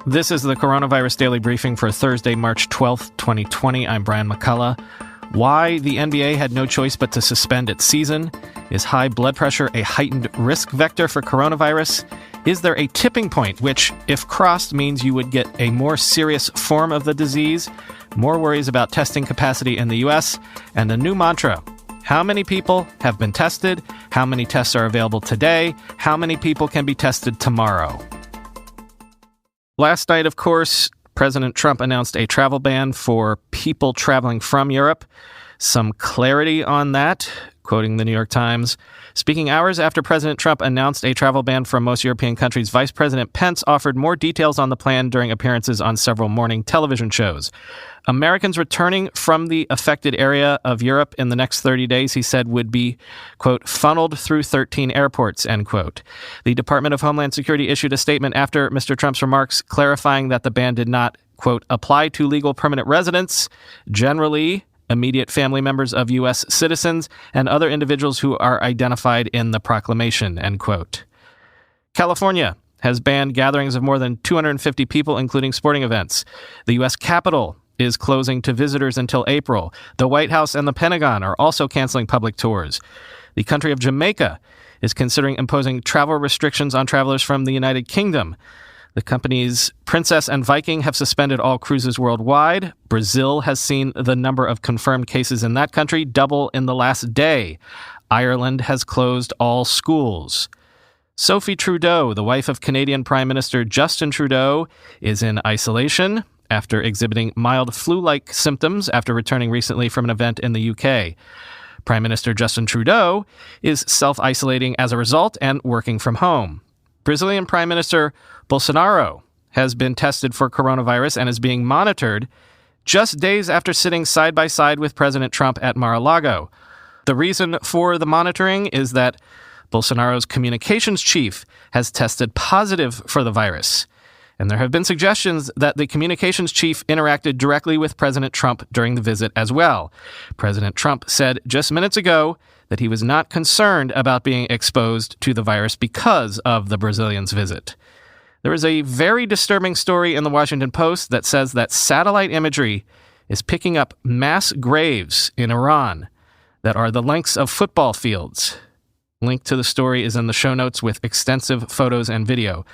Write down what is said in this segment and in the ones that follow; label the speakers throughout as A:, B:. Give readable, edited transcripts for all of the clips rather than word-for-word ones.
A: This is the Coronavirus Daily Briefing for Thursday, March 12th, 2020. I'm Brian McCullough. Why the NBA had no choice but to suspend its season? Is high blood pressure a heightened risk vector for coronavirus? Is there a tipping point, which, if crossed, means you would get a more serious form of the disease? More worries about testing capacity in the U.S., and a new mantra. How many people have been tested? How many tests are available today? How many people can be tested tomorrow? Last night, of course, President Trump announced a travel ban for people traveling from Europe. Some clarity on that, quoting the New York Times. Speaking hours after President Trump announced a travel ban from most European countries, Vice President Pence offered more details on the plan during appearances on several morning television shows. Americans returning from the affected area of Europe in the next 30 days, he said, would be, quote, funneled through 13 airports, end quote. The Department of Homeland Security issued a statement after Mr. Trump's remarks clarifying that the ban did not, quote, apply to legal permanent residents, generally immediate family members of U.S. citizens, and other individuals who are identified in the proclamation, end quote. California has banned gatherings of more than 250 people, including sporting events. The U.S. Capitol is closing to visitors until April. The White House and the Pentagon are also canceling public tours. The country of Jamaica is considering imposing travel restrictions on travelers from the United Kingdom. The companies Princess and Viking have suspended all cruises worldwide. Brazil has seen the number of confirmed cases in that country double in the last day. Ireland has closed all schools. Sophie Trudeau, the wife of Canadian Prime Minister Justin Trudeau, is in isolation after exhibiting mild flu-like symptoms after returning recently from an event in the UK. Prime Minister Justin Trudeau is self-isolating as a result and working from home. Brazilian Prime Minister Bolsonaro has been tested for coronavirus and is being monitored just days after sitting side by side with President Trump at Mar-a-Lago. The reason for the monitoring is that Bolsonaro's communications chief has tested positive for the virus. And there have been suggestions that the communications chief interacted directly with President Trump during the visit as well. President Trump said just minutes ago that he was not concerned about being exposed to the virus because of the Brazilian's visit. There is a very disturbing story in the Washington Post that says that satellite imagery is picking up mass graves in Iran that are the lengths of football fields. Link to the story is in the show notes with extensive photos and video.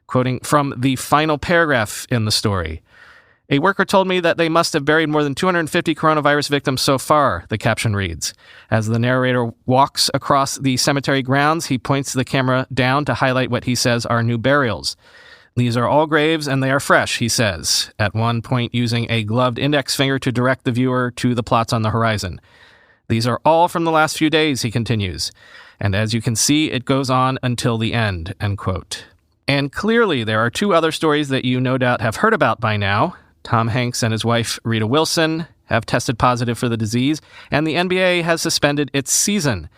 A: Quoting from the final paragraph in the story, a worker told me that they must have buried more than 250 coronavirus victims so far, the caption reads. As the narrator walks across the cemetery grounds, he points the camera down to highlight what he says are new burials. These are all graves and they are fresh, he says, at one point using a gloved index finger to direct the viewer to the plots on the horizon. These are all from the last few days, he continues. And as you can see, it goes on until the end, end quote. And clearly, there are two other stories that you no doubt have heard about by now. Tom Hanks and his wife, Rita Wilson, have tested positive for the disease, and the NBA has suspended its season.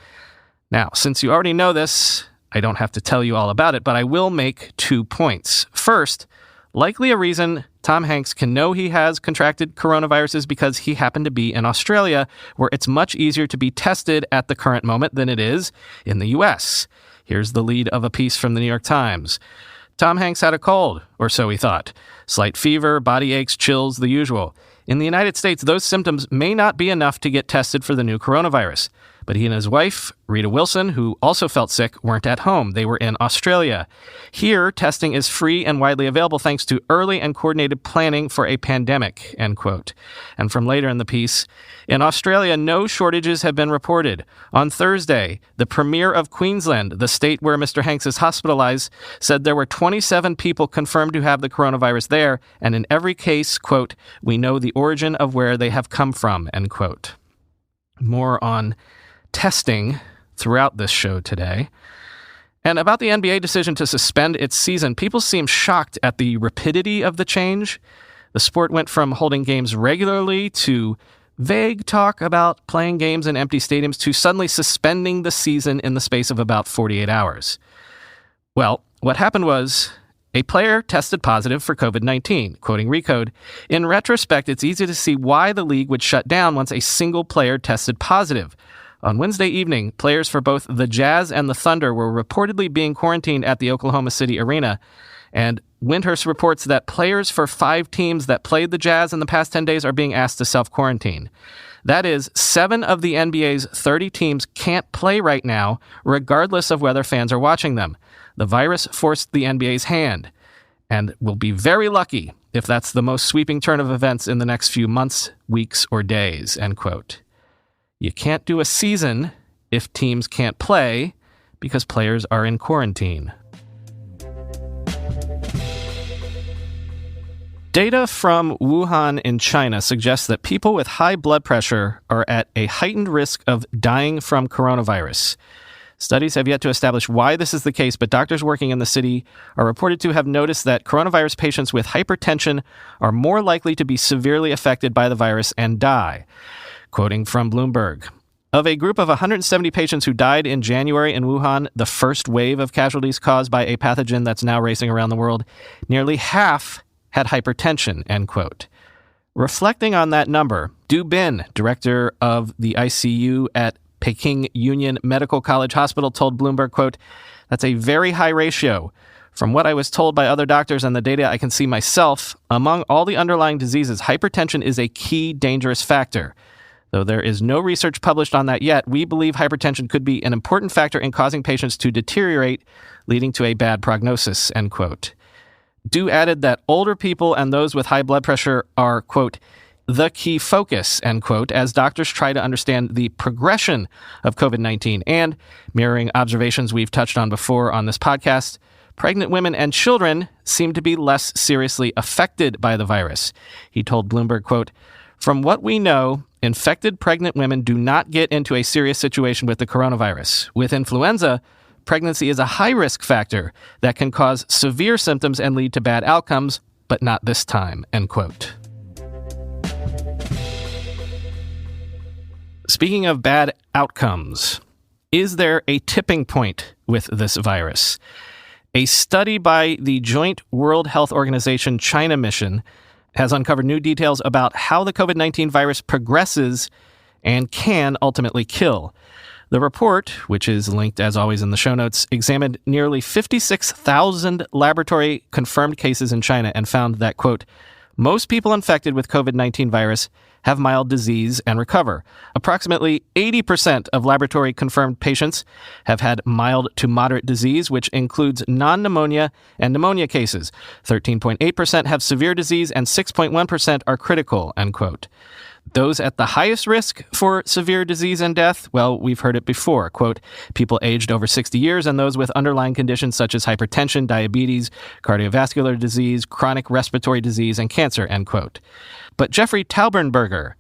A: Now, since you already know this, I don't have to tell you all about it, but I will make 2 points. First, likely a reason Tom Hanks can know he has contracted coronavirus is because he happened to be in Australia, where it's much easier to be tested at the current moment than it is in the U.S. Here's the lead of a piece from the New York Times. Tom Hanks had a cold, or so he thought. Slight fever, body aches, chills, the usual. In the United States, those symptoms may not be enough to get tested for the new coronavirus. But he and his wife, Rita Wilson, who also felt sick, weren't at home. They were in Australia. Here, testing is free and widely available thanks to early and coordinated planning for a pandemic, end quote. And from later in the piece, in Australia, no shortages have been reported. On Thursday, the Premier of Queensland, the state where Mr. Hanks is hospitalized, said there were 27 people confirmed to have the coronavirus there, and in every case, quote, we know the origin of where they have come from, end quote. More on testing throughout this show today. And about the NBA decision to suspend its season, people seem shocked at the rapidity of the change. The sport went from holding games regularly to vague talk about playing games in empty stadiums to suddenly suspending the season in the space of about 48 hours. Well, what happened was a player tested positive for COVID-19, quoting Recode. In retrospect, it's easy to see why the league would shut down once a single player tested positive. On Wednesday evening, players for both the Jazz and the Thunder were reportedly being quarantined at the Oklahoma City arena, And Windhurst reports that players for 5 teams that played the Jazz in the past 10 days are being asked to self-quarantine. That is, 7 of the NBA's 30 teams can't play right now, regardless of whether fans are watching them. The virus forced the NBA's hand, and will be very lucky if that's the most sweeping turn of events in the next few months, weeks, or days, end quote. You can't do a season if teams can't play because players are in quarantine. Data from Wuhan in China suggests that people with high blood pressure are at a heightened risk of dying from coronavirus. Studies have yet to establish why this is the case, but doctors working in the city are reported to have noticed that coronavirus patients with hypertension are more likely to be severely affected by the virus and die. Quoting from Bloomberg, of a group of 170 patients who died in January in Wuhan, the first wave of casualties caused by a pathogen that's now racing around the world, nearly half had hypertension, end quote. Reflecting on that number, Du Bin, director of the ICU at Peking Union Medical College Hospital, told Bloomberg, quote, "That's a very high ratio. From what I was told by other doctors and the data I can see myself, among all the underlying diseases, hypertension is a key dangerous factor. Though there is no research published on that yet, we believe hypertension could be an important factor in causing patients to deteriorate, leading to a bad prognosis," end quote. Du added that older people and those with high blood pressure are, quote, "the key focus," end quote, as doctors try to understand the progression of COVID-19 and, mirroring observations we've touched on before on this podcast, pregnant women and children seem to be less seriously affected by the virus. He told Bloomberg, quote, "From what we know, infected pregnant women do not get into a serious situation with the coronavirus. With influenza, pregnancy is a high-risk factor that can cause severe symptoms and lead to bad outcomes, but not this time," end quote. Speaking of bad outcomes, is there a tipping point with this virus? A study by the Joint World Health Organization China mission has uncovered new details about how the COVID-19 virus progresses and can ultimately kill. The report, which is linked as always in the show notes, examined nearly 56,000 laboratory-confirmed cases in China and found that, quote, "Most people infected with COVID-19 virus have mild disease and recover. Approximately 80% of laboratory-confirmed patients have had mild to moderate disease, which includes non-pneumonia and pneumonia cases. 13.8% have severe disease and 6.1% are critical," end quote. Those at the highest risk for severe disease and death, well, we've heard it before, quote, "people aged over 60 years and those with underlying conditions such as hypertension, diabetes, cardiovascular disease, chronic respiratory disease, and cancer," end quote. But Jeffrey Taubenberger,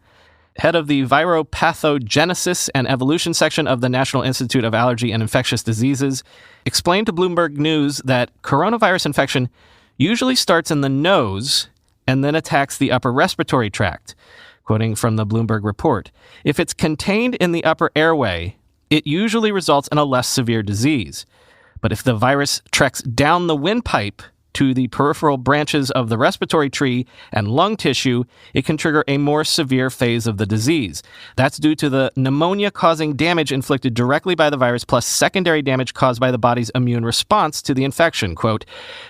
A: head of the Viropathogenesis and Evolution section of the National Institute of Allergy and Infectious Diseases, explained to Bloomberg News that coronavirus infection usually starts in the nose and then attacks the upper respiratory tract. Quoting from the Bloomberg report, "If it's contained in the upper airway, it usually results in a less severe disease. But if the virus treks down the windpipe to the peripheral branches of the respiratory tree and lung tissue, it can trigger a more severe phase of the disease. That's due to the pneumonia-causing damage inflicted directly by the virus plus secondary damage caused by the body's immune response to the infection." Quote,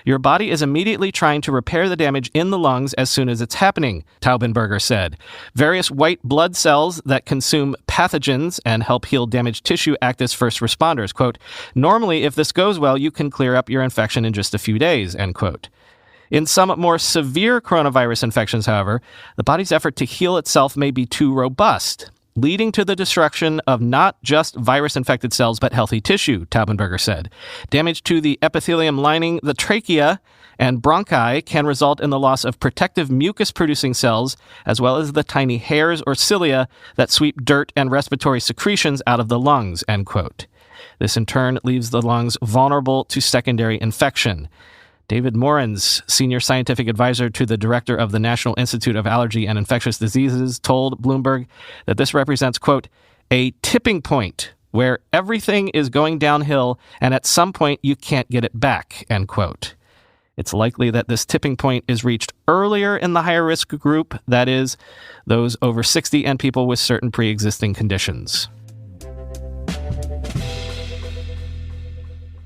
A: "Your body is immediately trying to repair the damage in the lungs as soon as it's happening," Taubenberger said. "Various white blood cells that consume pathogens and help heal damaged tissue act as first responders." Quote, "Normally, if this goes well, you can clear up your infection in just a few days," end quote. In some more severe coronavirus infections, however, the body's effort to heal itself may be too robust, leading to the destruction of not just virus-infected cells but healthy tissue, Taubenberger said. Damage to the epithelium lining the trachea and bronchi can result in the loss of protective mucus-producing cells, as well as the tiny hairs or cilia that sweep dirt and respiratory secretions out of the lungs, end quote. This in turn leaves the lungs vulnerable to secondary infection. David Morans, senior scientific advisor to the director of the National Institute of Allergy and Infectious Diseases, told Bloomberg that this represents, quote, "a tipping point where everything is going downhill and at some point you can't get it back," end quote. It's likely that this tipping point is reached earlier in the higher risk group, that is, those over 60 and people with certain pre-existing conditions.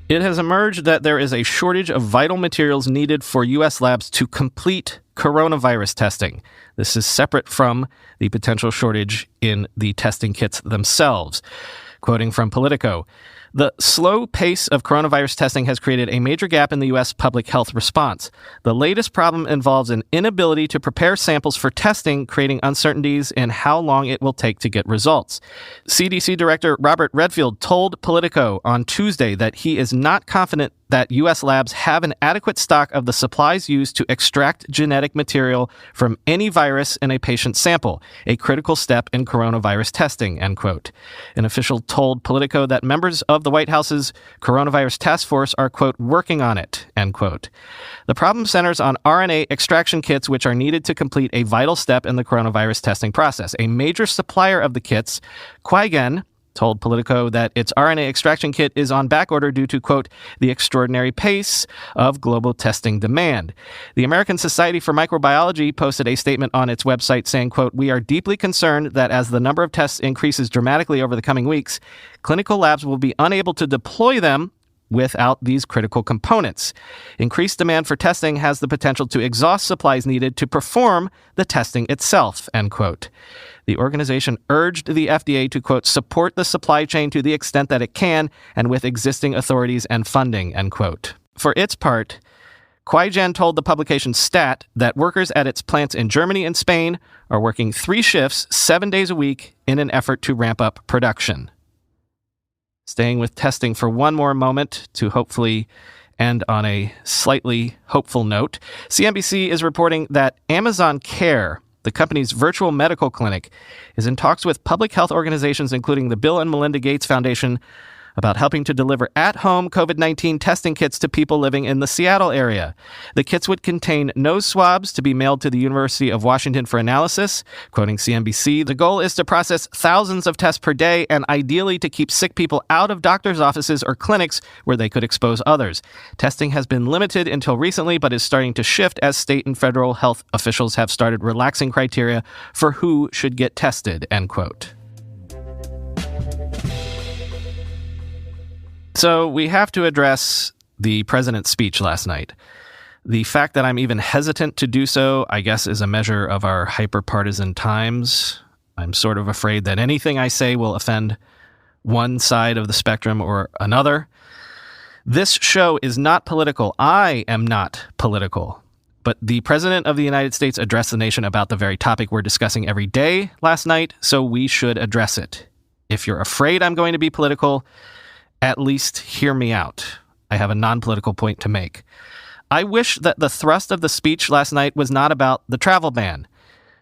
A: It has emerged that there is a shortage of vital materials needed for U.S. labs to complete coronavirus testing. This is separate from the potential shortage in the testing kits themselves. Quoting from Politico, "The slow pace of coronavirus testing has created a major gap in the U.S. public health response. The latest problem involves an inability to prepare samples for testing, creating uncertainties in how long it will take to get results." CDC Director Robert Redfield told Politico on Tuesday that he is not confident that U.S. labs have an adequate stock of the supplies used to extract genetic material from any virus in a patient sample, a critical step in coronavirus testing, end quote. An official told Politico that members of the White House's coronavirus task force are, quote, working on it, end quote. The problem centers on RNA extraction kits, which are needed to complete a vital step in the coronavirus testing process. A major supplier of the kits, Quigen, told Politico that its RNA extraction kit is on backorder due to, quote, the extraordinary pace of global testing demand. The American Society for Microbiology posted a statement on its website saying, quote, "We are deeply concerned that as the number of tests increases dramatically over the coming weeks, clinical labs will be unable to deploy them without these critical components. Increased demand for testing has the potential to exhaust supplies needed to perform the testing itself," end quote. The organization urged the FDA to, quote, support the supply chain to the extent that it can and with existing authorities and funding, end quote. For its part, Quigen told the publication Stat that workers at its plants in Germany and Spain are working 3 shifts, 7 days a week in an effort to ramp up production. Staying with testing for one more moment to hopefully end on a slightly hopeful note, CNBC is reporting that Amazon Care, the company's virtual medical clinic, is in talks with public health organizations, including the Bill and Melinda Gates Foundation, about helping to deliver at-home COVID-19 testing kits to people living in the Seattle area. The kits would contain nose swabs to be mailed to the University of Washington for analysis. Quoting CNBC, the goal is to process thousands of tests per day and ideally to keep sick people out of doctors' offices or clinics where they could expose others. Testing has been limited until recently, but is starting to shift as state and federal health officials have started relaxing criteria for who should get tested, end quote. So we have to address the president's speech last night. The fact that I'm even hesitant to do so, I guess, is a measure of our hyper-partisan times. I'm sort of afraid that anything I say will offend one side of the spectrum or another. This show is not political. I am not political. But the President of the United States addressed the nation about the very topic we're discussing every day last night, so we should address it. If you're afraid I'm going to be political, at least hear me out. I have a non-political point to make. I wish that the thrust of the speech last night was not about the travel ban.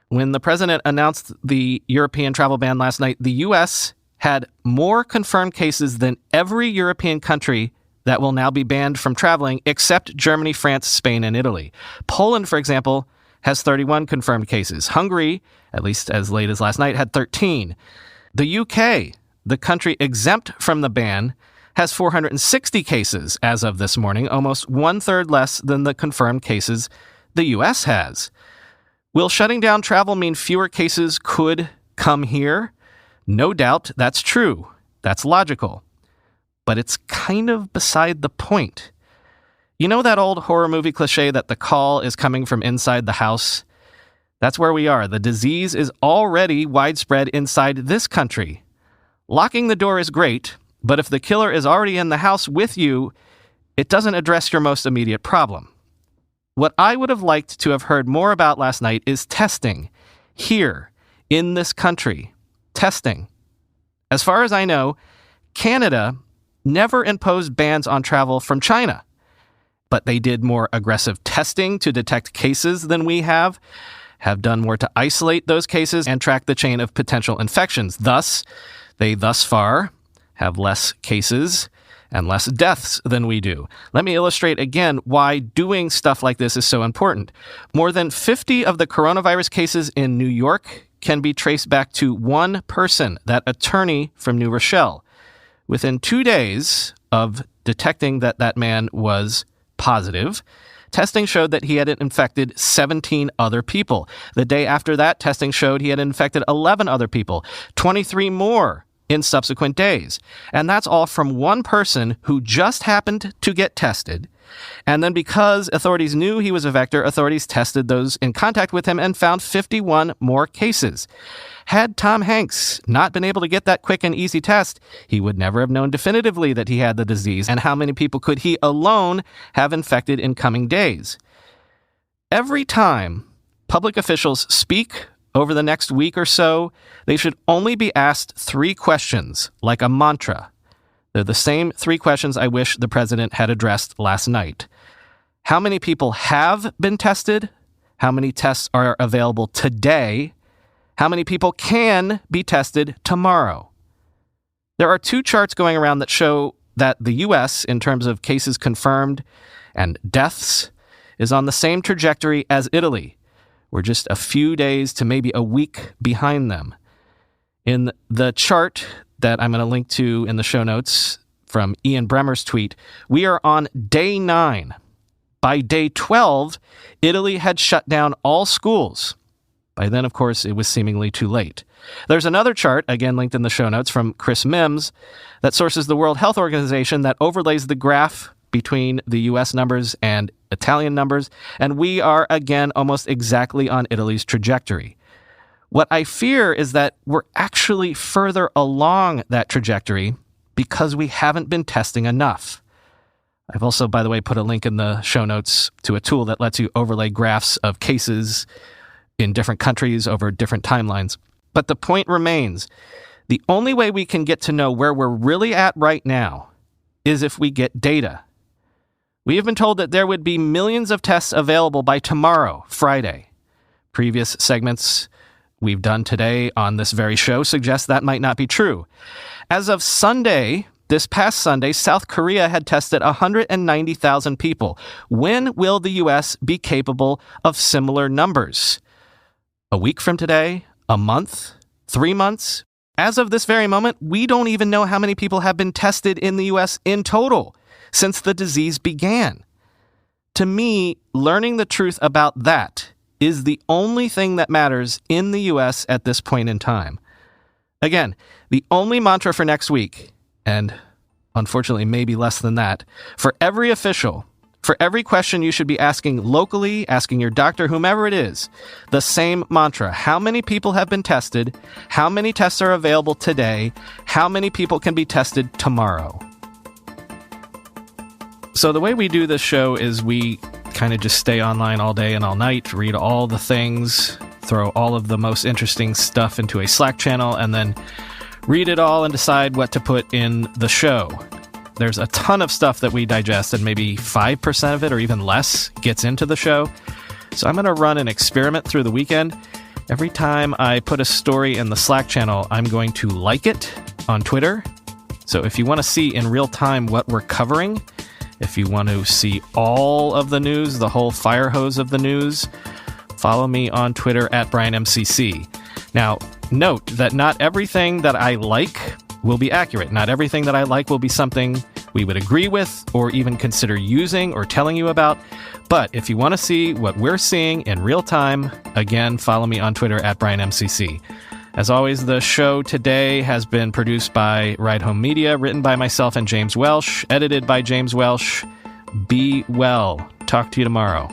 A: When the president announced the European travel ban last night, the U.S. had more confirmed cases than every European country that will now be banned from traveling, except Germany, France, Spain, and Italy. Poland, for example, has 31 confirmed cases. Hungary, at least as late as last night, had 13. The UK, the country exempt from the ban, has 460 cases as of this morning, almost 1/3 less than the confirmed cases the U.S. has. Will shutting down travel mean fewer cases could come here? No doubt that's true. That's logical. But it's kind of beside the point. You know that old horror movie cliche that the call is coming from inside the house? That's where we are. The disease is already widespread inside this country. Locking the door is great, but if the killer is already in the house with you, it doesn't address your most immediate problem. What I would have liked to have heard more about last night is testing. Here, in this country. Testing. As far as I know, Canada never imposed bans on travel from China. But they did more aggressive testing to detect cases than we have done more to isolate those cases and track the chain of potential infections. Thus, they thus far have less cases and less deaths than we do. Let me illustrate again why doing stuff like this is so important. More than 50 of the coronavirus cases in New York can be traced back to one person, that attorney from New Rochelle. Within 2 days of detecting that that man was positive, testing showed that he had infected 17 other people. The day after that, testing showed he had infected 11 other people. 23 more in subsequent days. And that's all from one person who just happened to get tested. And then because authorities knew he was a vector, authorities tested those in contact with him and found 51 more cases. Had Tom Hanks not been able to get that quick and easy test, he would never have known definitively that he had the disease. And how many people could he alone have infected in coming days? Every time public officials speak over the next week or so, they should only be asked 3 questions, like a mantra. They're the same 3 questions I wish the president had addressed last night. How many people have been tested? How many tests are available today? How many people can be tested tomorrow? There are 2 charts going around that show that the U.S., in terms of cases confirmed and deaths, is on the same trajectory as Italy. We're just a few days to maybe a week behind them. In the chart that I'm going to link to in the show notes from Ian Bremmer's tweet, we are on day 9. By day 12, Italy had shut down all schools. By then, of course, it was seemingly too late. There's another chart, again linked in the show notes, from Chris Mims, that sources the World Health Organization that overlays the graph between the U.S. numbers and Italian numbers, and we are, again, almost exactly on Italy's trajectory. What I fear is that we're actually further along that trajectory because we haven't been testing enough. I've also, by the way, put a link in the show notes to a tool that lets you overlay graphs of cases in different countries over different timelines. But the point remains, the only way we can get to know where we're really at right now is if we get data. We have been told that there would be millions of tests available by tomorrow, Friday. Previous segments we've done today on this very show suggest that might not be true. As of Sunday, this past Sunday, South Korea had tested 190,000 people. When will the U.S. be capable of similar numbers? A week from today? A month? 3 months? As of this very moment, we don't even know how many people have been tested in the U.S. in total since the disease began. To me, learning the truth about that is the only thing that matters in the U.S. at this point in time. Again, the only mantra for next week, and unfortunately maybe less than that, for every official, for every question you should be asking locally, asking your doctor, whomever it is, the same mantra. How many people have been tested? How many tests are available today? How many people can be tested tomorrow? So the way we do this show is we kind of just stay online all day and all night, read all the things, throw all of the most interesting stuff into a Slack channel, and then read it all and decide what to put in the show. There's a ton of stuff that we digest, and maybe 5% of it or even less gets into the show. So I'm going to run an experiment through the weekend. Every time I put a story in the Slack channel, I'm going to like it on Twitter. So if you want to see in real time what we're covering, if you want to see all of the news, the whole fire hose of the news, follow me on Twitter at BrianMCC. Now, note that not everything that I like will be accurate. Not everything that I like will be something we would agree with or even consider using or telling you about. But if you want to see what we're seeing in real time, again, follow me on Twitter at BrianMCC. As always, the show today has been produced by Ride Home Media, written by myself and James Welsh, edited by James Welsh. Be well. Talk to you tomorrow.